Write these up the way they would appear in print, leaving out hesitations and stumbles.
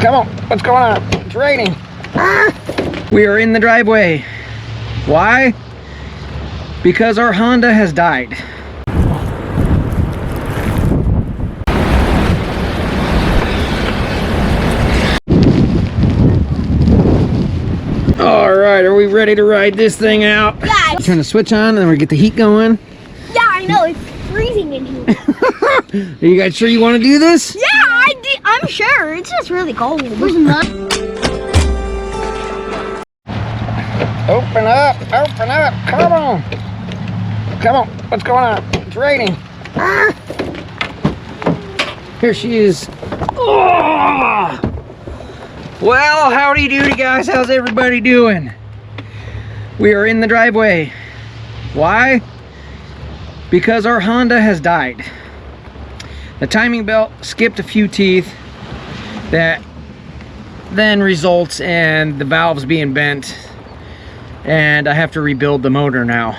Come on, what's going on? It's raining. We are in the driveway. Why? Because our Honda has died. All right, are we ready to ride this thing out? Yeah. Turn the switch on and then we get the heat going. Yeah, I know, it's freezing in here. Are you guys sure you want to do this? Yeah, I'm sure. It's just really cold. Open up, come on. Come on, what's going on? It's raining. Here she is. Oh! Well, howdy doody guys, how's everybody doing? We are in the driveway. Why? Because our Honda has died. The timing belt skipped a few teeth that then results in the valves being bent, and I have to rebuild the motor now.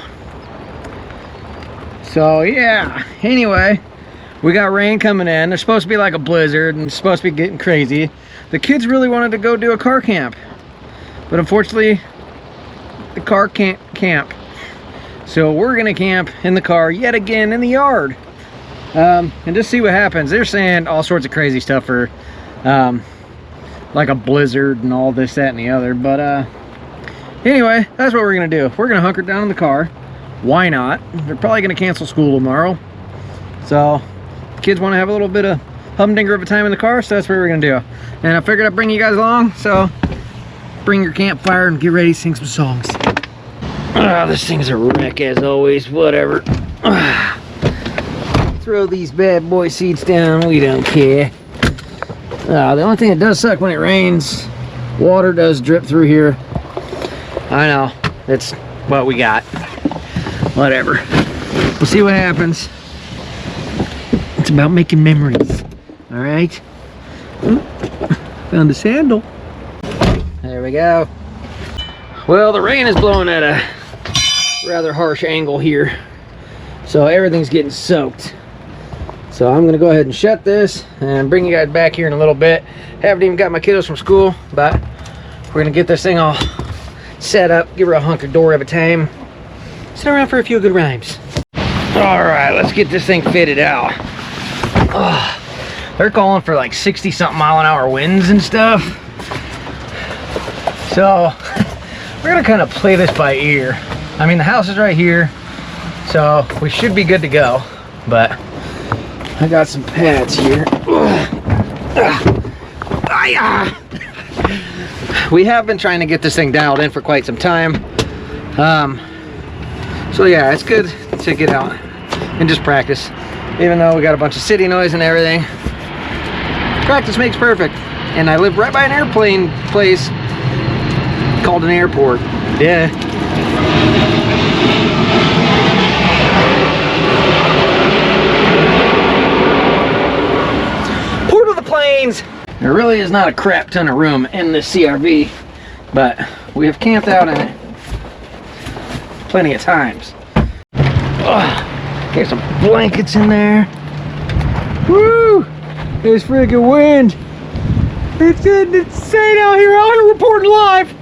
So yeah, anyway, we got rain coming in. There's supposed to be like a blizzard and it's supposed to be getting crazy. The kids really wanted to go do a car camp, but unfortunately the car can't camp. So we're gonna camp in the car yet again in the yard, and just see what happens. They're saying all sorts of crazy stuff for like a blizzard and all this, that, and the other. But anyway, that's what we're gonna do. We're gonna hunker down in the car. Why not? They're probably gonna cancel school tomorrow, so the kids want to have a little bit of humdinger of a time in the car, so that's what we're gonna do. And I figured I'd bring you guys along, so bring your campfire and get ready to sing some songs. This thing's a wreck as always. Whatever. Throw these bad boy seats down, we don't care. The only thing that does suck when it rains, water does drip through here. I know, it's what we got. Whatever, we'll see what happens. It's about making memories. All right, found a sandal. There we go. Well, the rain is blowing at a rather harsh angle here, so everything's getting soaked. So I'm gonna go ahead and shut this and bring you guys back here in a little bit. Haven't even got my kiddos from school, but we're gonna get this thing all set up, give her a hunk of door of a time, sit around for a few good rhymes. All right, let's get this thing fitted out. They're calling for like 60-something mile-an-hour winds and stuff. So we're gonna kind of play this by ear. I mean, the house is right here, so we should be good to go. But I got some pads here. We have been trying to get this thing dialed in for quite some time. So yeah, it's good to get out and just practice. Even though we got a bunch of city noise and everything, practice makes perfect. And I live right by an airplane place called an airport. Yeah. Port of the planes. There really is not a crap ton of room in this CRV, but we have camped out in it plenty of times. There's some blankets in there. Woo! There's freaking wind. It's insane out here reporting live.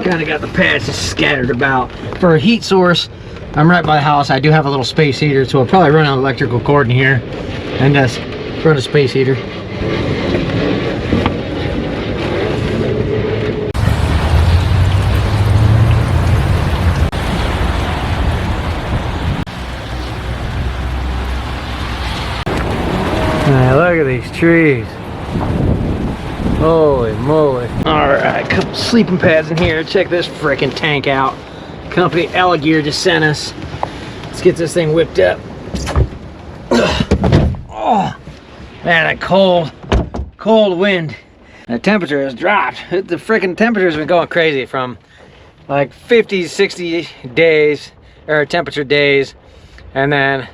Kind of got the pads just scattered about. For a heat source, I'm right by the house. I do have a little space heater, so I'll probably run an electrical cord in here and just run a space heater. Look at these trees. Holy moly. Alright, couple sleeping pads in here. Check this frickin' tank out. Company Alligear just sent us. Let's get this thing whipped up. Oh, man, that cold wind. The temperature has dropped. The frickin' temperature's been going crazy from like 50, 60 days, or temperature days, and then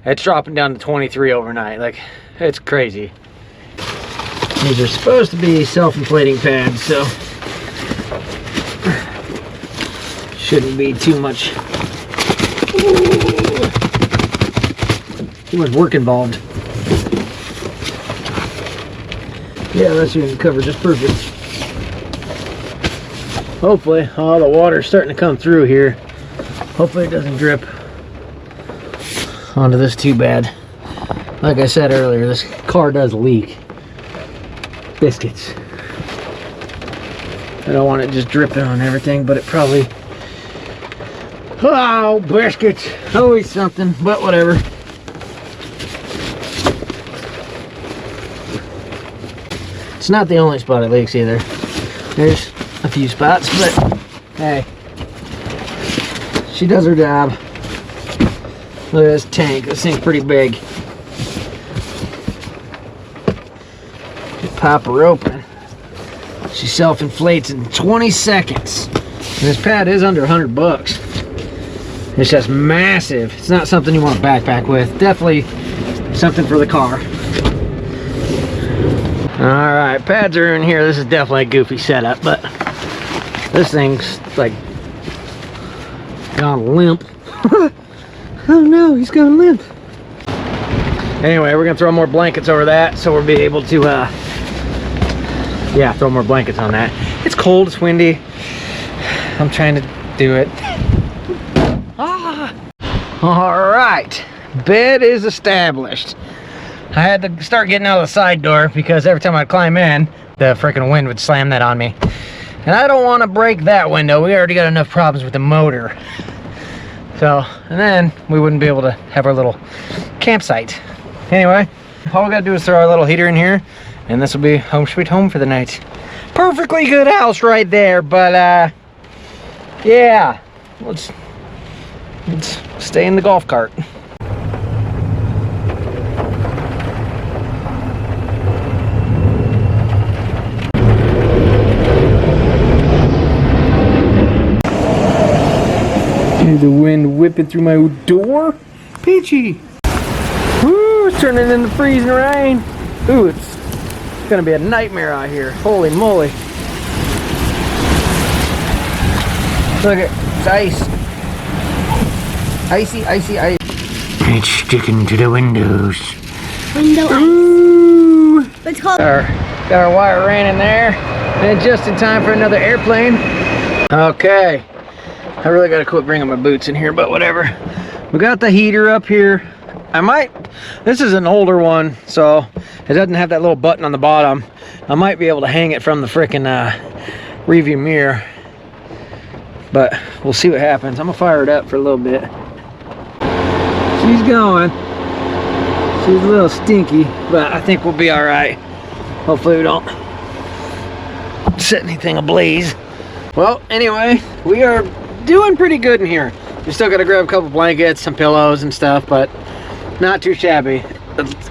it's dropping down to 23 overnight. Like, it's crazy. These are supposed to be self-inflating pads, so shouldn't be too much work involved. Yeah, that's even covered just perfect. Hopefully, all the water's starting to come through here. Hopefully it doesn't drip onto this too bad. Like I said earlier, this car does leak biscuits. I don't want it just dripping on everything, but it probably... Oh, biscuits! Always something, but whatever. It's not the only spot it leaks either. There's a few spots, but hey, she does her job. Look at this tank. This thing's pretty big. Just pop her open. She self-inflates in 20 seconds. And this pad is under 100 bucks. It's just massive. It's not something you want to backpack with. Definitely something for the car. Alright, pads are in here. This is definitely a goofy setup, but this thing's like gone limp. Oh no, he's gone limp. Anyway, we're gonna throw more blankets over that so we'll be able to yeah, throw more blankets on that. It's cold, it's windy. I'm trying to do it. Alright, bed is established. I had to start getting out of the side door because every time I'd climb in, the freaking wind would slam that on me. And I don't want to break that window. We already got enough problems with the motor. So, and then we wouldn't be able to have our little campsite. Anyway, all we gotta do is throw our little heater in here, and this will be home sweet home for the night. Perfectly good house right there, but yeah, let's stay in the golf cart. Hear the wind whipping through my door. Peachy. Woo, it's turning into freezing rain. Ooh, it's gonna be a nightmare out here. Holy moly. Look at it's ice. Icy, icy, ice. It's sticking to the windows. Window ice. Ooh. It's called. Got our wire ran in there. And just in time for another airplane. Okay. I really gotta quit bringing my boots in here, but whatever. We got the heater up here. This is an older one, so it doesn't have that little button on the bottom. I might be able to hang it from the frickin' rearview mirror, but we'll see what happens. I'm gonna fire it up for a little bit. She's going. She's a little stinky, but I think we'll be all right. Hopefully we don't set anything ablaze. Well, anyway, we are doing pretty good in here. We still gotta grab a couple blankets, some pillows and stuff, but not too shabby.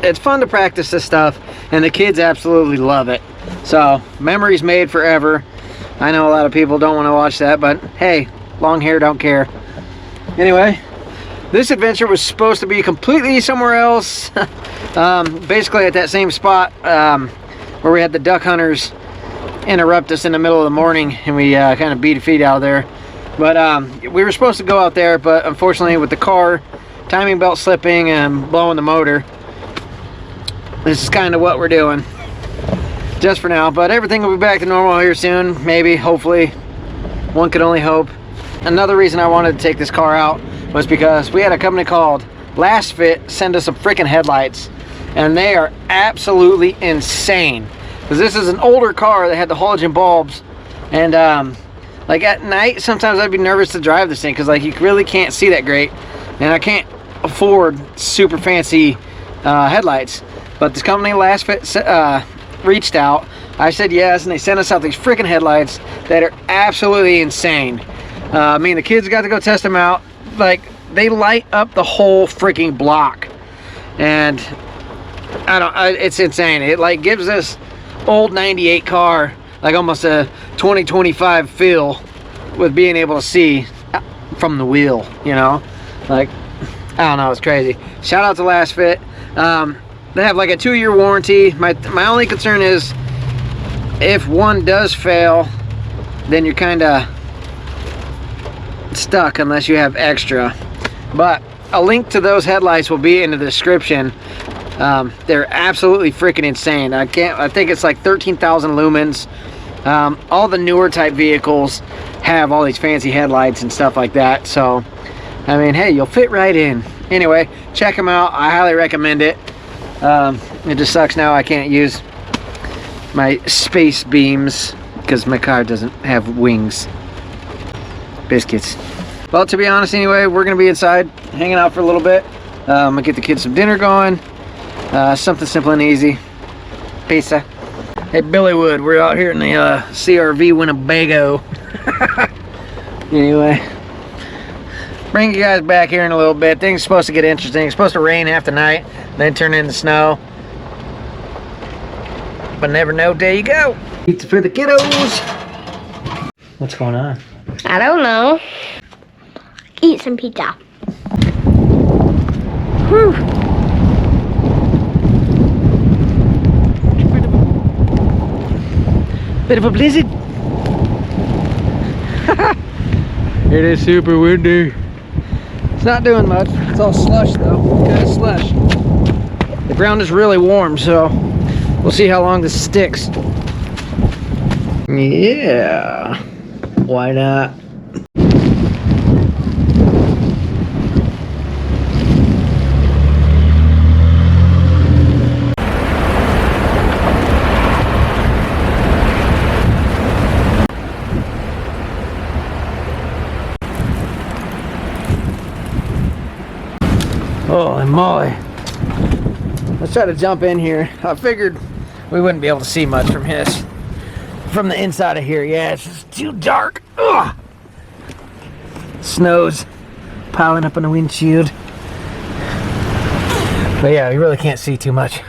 It's fun to practice this stuff, and the kids absolutely love it. So, memories made forever. I know a lot of people don't want to watch that, but hey, long hair don't care. Anyway, this adventure was supposed to be completely somewhere else. Basically at that same spot where we had the duck hunters interrupt us in the middle of the morning, and we kind of beat a feed out of there. But we were supposed to go out there, but unfortunately with the car timing belt slipping and blowing the motor, this is kind of what we're doing just for now. But everything will be back to normal here soon, maybe, hopefully. One could only hope. Another reason I wanted to take this car out was because we had a company called Lasfit send us some freaking headlights, and they are absolutely insane. Because this is an older car that had the halogen bulbs, and like at night sometimes I'd be nervous to drive this thing because like you really can't see that great, and I can't afford super fancy headlights. But this company Lasfit reached out. I said yes, and they sent us out these freaking headlights that are absolutely insane. I mean, the kids got to go test them out. Like, they light up the whole freaking block, and it's insane. It like gives this old 98 car like almost a 2025 feel with being able to see from the wheel, you know. Like, I don't know, it's crazy. Shout out to Lasfit. They have like a 2-year warranty. My only concern is if one does fail, then you're kind of stuck unless you have extra. But a link to those headlights will be in the description. They're absolutely freaking insane. I think it's like 13,000 lumens. All the newer type vehicles have all these fancy headlights and stuff like that. So, I mean, hey, you'll fit right in. Anyway, check them out. I highly recommend it. It just sucks now I can't use my space beams because my car doesn't have wings. Biscuits. Well, to be honest anyway, we're gonna be inside hanging out for a little bit. I'm gonna get the kids some dinner going. Something simple and easy. Pizza. Hey Billywood, we're out here in the CRV Winnebago. Anyway, bring you guys back here in a little bit. Things are supposed to get interesting. It's supposed to rain half the night, then turn into snow. But never know, there you go. Pizza for the kiddos. What's going on? I don't know. Eat some pizza. Whew. Bit of a blizzard. It is super windy. It's not doing much. It's all slush though. Kind of slush. The ground is really warm, so we'll see how long this sticks. Yeah. Why not? Holy moly. Let's try to jump in here. I figured we wouldn't be able to see much from the inside of here. Yeah, it's just too dark. Ugh. Snow's piling up on the windshield. But yeah, you really can't see too much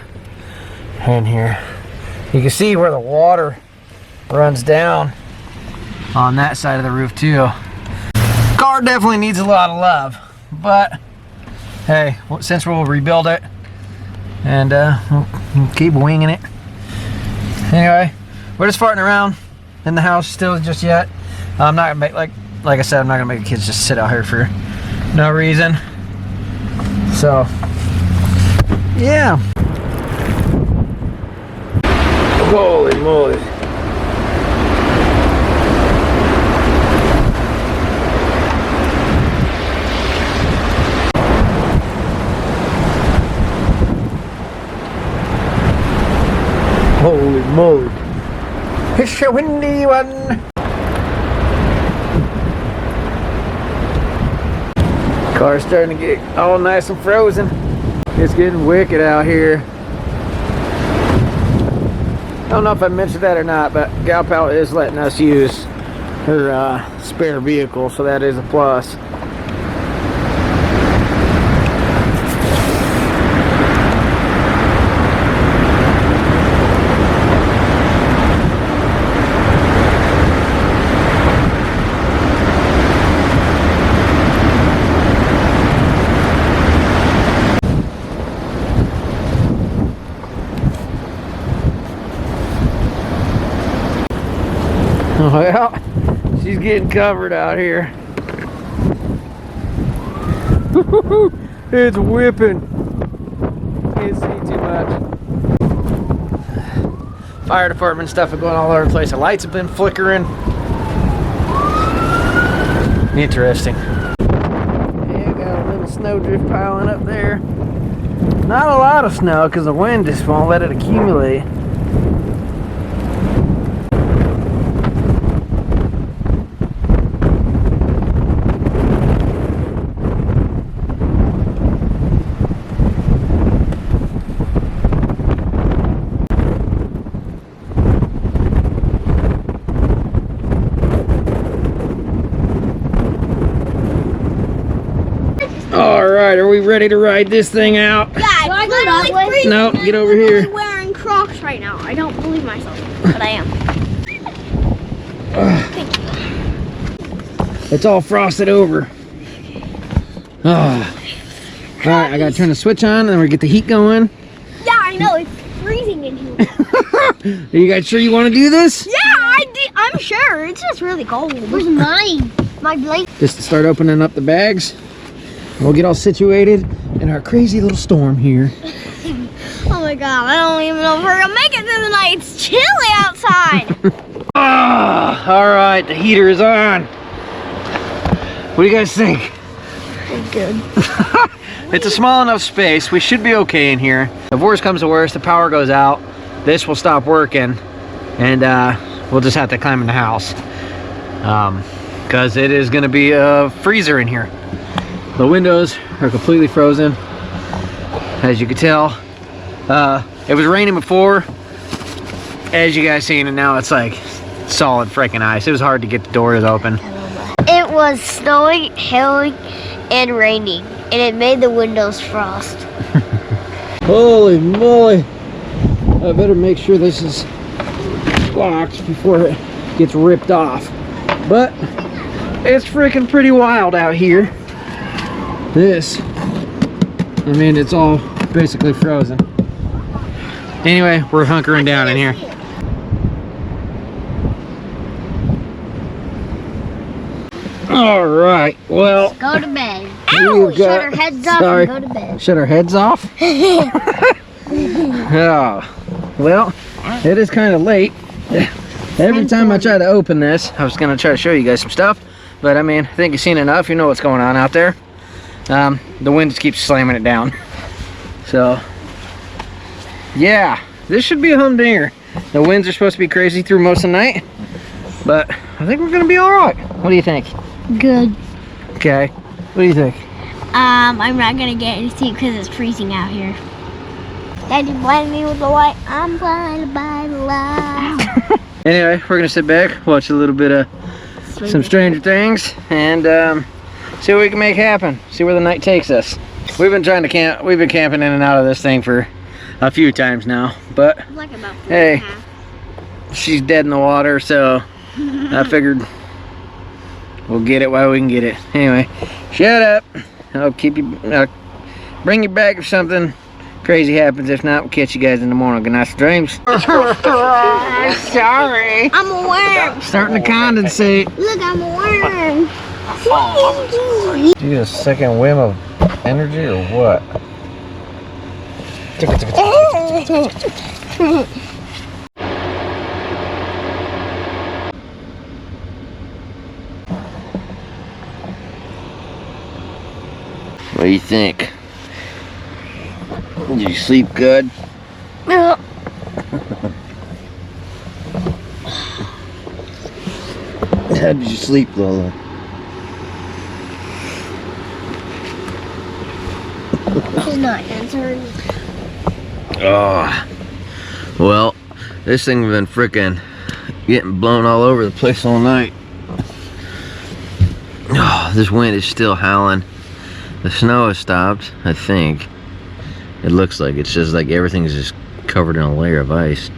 in here. You can see where the water runs down on that side of the roof too. Car definitely needs a lot of love, but hey, since we'll rebuild it and we'll keep winging it. Anyway, we're just farting around in the house still just yet. I'm not gonna make, like I said, I'm not gonna make the kids just sit out here for no reason. So yeah. Holy moly. Holy moly. It's a windy one. Car's starting to get all nice and frozen. It's getting wicked out here. I don't know if I mentioned that or not, but Gal Pal is letting us use her spare vehicle, so that is a plus. Well, she's getting covered out here. It's whipping. Can't see too much. Fire department stuff is going all over the place. The lights have been flickering. Interesting. Yeah, got a little snow drift piling up there. Not a lot of snow because the wind just won't let it accumulate. Alright, are we ready to ride this thing out? Yeah, it's literally freezing. No, get over I'm here. wearing Crocs right now. I don't believe myself, but I am. Thank you. It's all frosted over. Alright, I gotta turn the switch on and then we get the heat going. Yeah, I know. It's freezing in here. Are you guys sure you want to do this? Yeah, I'm sure. It's just really cold. Where's mine? My blanket. Just to start opening up the bags. We'll get all situated in our crazy little storm here. my god, I don't even know if we're gonna make it through the night. It's chilly outside. All right, the heater is on. What do you guys think? Good. It's a small enough space. We should be okay in here. If worst comes to worst, the power goes out. This will stop working, and we'll just have to climb in the house. Because it is going to be a freezer in here. The windows are completely frozen, as you can tell. It was raining before, as you guys seen, and now it's like solid freaking ice. It was hard to get the doors open. It was snowing, hailing, and raining, and it made the windows frost. Holy moly! I better make sure this is locked before it gets ripped off. But it's freaking pretty wild out here. This, I mean, it's all basically frozen. Anyway, we're hunkering down in here. All right, well, Go to bed. Ow! Shut our heads off and go to bed. Shut our heads off? Oh, well, it is kind of late. Every time I try to open this, I was gonna try to show you guys some stuff, but I mean, I think you've seen enough. You know what's going on out there. The wind just keeps slamming it down. So, yeah, this should be a humdinger. The winds are supposed to be crazy through most of the night, but I think we're gonna be all right. What do you think? Good. Okay. What do you think? I'm not gonna get any sleep because it's freezing out here. Daddy blinded me with the light. I'm blinded by the light. Anyway, we're gonna sit back, watch a little bit of some Stranger Things, and see what we can make happen. See where the night takes us. We've been trying to camp. We've been camping in and out of this thing for a few times now, but Like about 4 hey, and a half. she's dead in the water, so I figured we'll get it while we can get it. Anyway, shut up. I'll keep you. I'll bring you back if something crazy happens. If not, we'll catch you guys in the morning. Good night, dreams. Sorry. I'm a worm. Starting to condensate. Look, I'm a worm. Do you get a second whim of energy or what? What do you think? Did you sleep good? No. How did you sleep, Lola? She's not answering. Oh, well, this thing's been frickin' getting blown all over the place all night. Oh, this wind is still howling. The snow has stopped, I think. It looks like it's just like everything's just covered in a layer of ice.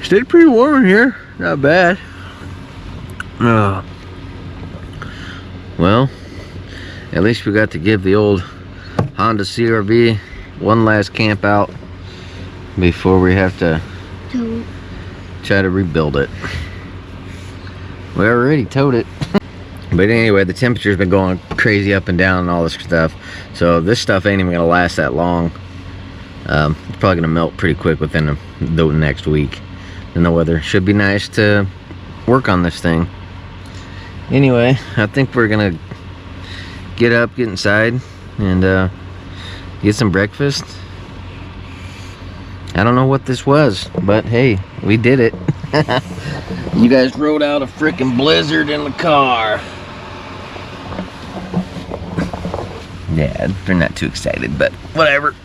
Stayed pretty warm in here, not bad. Well, at least we got to give the old Honda CR-V one last camp out before we have to try to rebuild it. We already towed it. But anyway, the temperature's been going crazy up and down and all this stuff, so this stuff ain't even gonna last that long. It's probably gonna melt pretty quick within the next week, and the weather should be nice to work on this thing. Anyway, I think we're gonna get up, get inside, and get some breakfast. I don't know what this was, but hey, we did it. You guys rode out a freaking blizzard in the car. Yeah, they're not too excited, but whatever.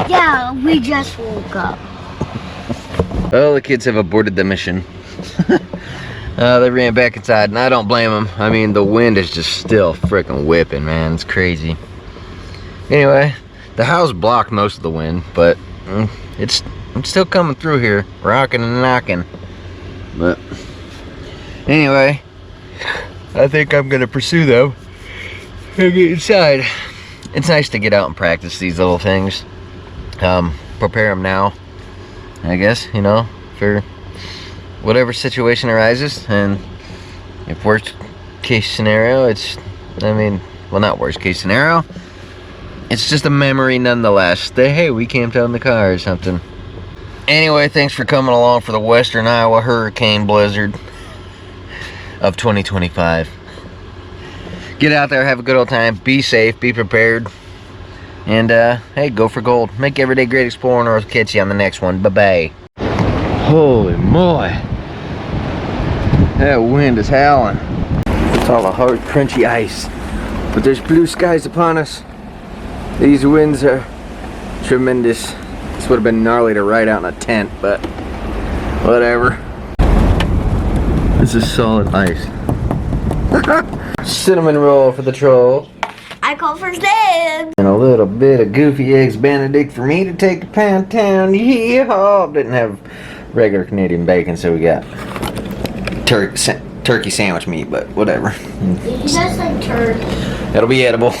Yeah, we just woke up. Well, the kids have aborted the mission. They ran back inside, and I don't blame them. I mean, the wind is just still freaking whipping, man. It's crazy. Anyway, the house blocked most of the wind, but it's still coming through here, rocking and knocking. But anyway, I think I'm gonna pursue them and get inside. It's nice to get out and practice these little things. Prepare them now, I guess, you know, for whatever situation arises. And if worst case scenario, it's, I mean, well, not worst case scenario, It's just a memory nonetheless. That, hey, we camped out in the car or something. Anyway, thanks for coming along for the Western Iowa Hurricane Blizzard of 2025. Get out there, have a good old time, be safe, be prepared, and hey, go for gold. Make every day great exploring, or I'll catch you on the next one. Bye-bye. Holy moly. That wind is howling. It's all the hard, crunchy ice. But there's blue skies upon us. These winds are tremendous. This would have been gnarly to ride out in a tent, but whatever. This is solid ice. Cinnamon roll for the troll. I call for dibs. And a little bit of Goofy Eggs Benedict for me to take to Pound Town. Yeehaw! Didn't have regular Canadian bacon, so we got turkey sandwich meat, but whatever. You just like turkey. It'll be edible.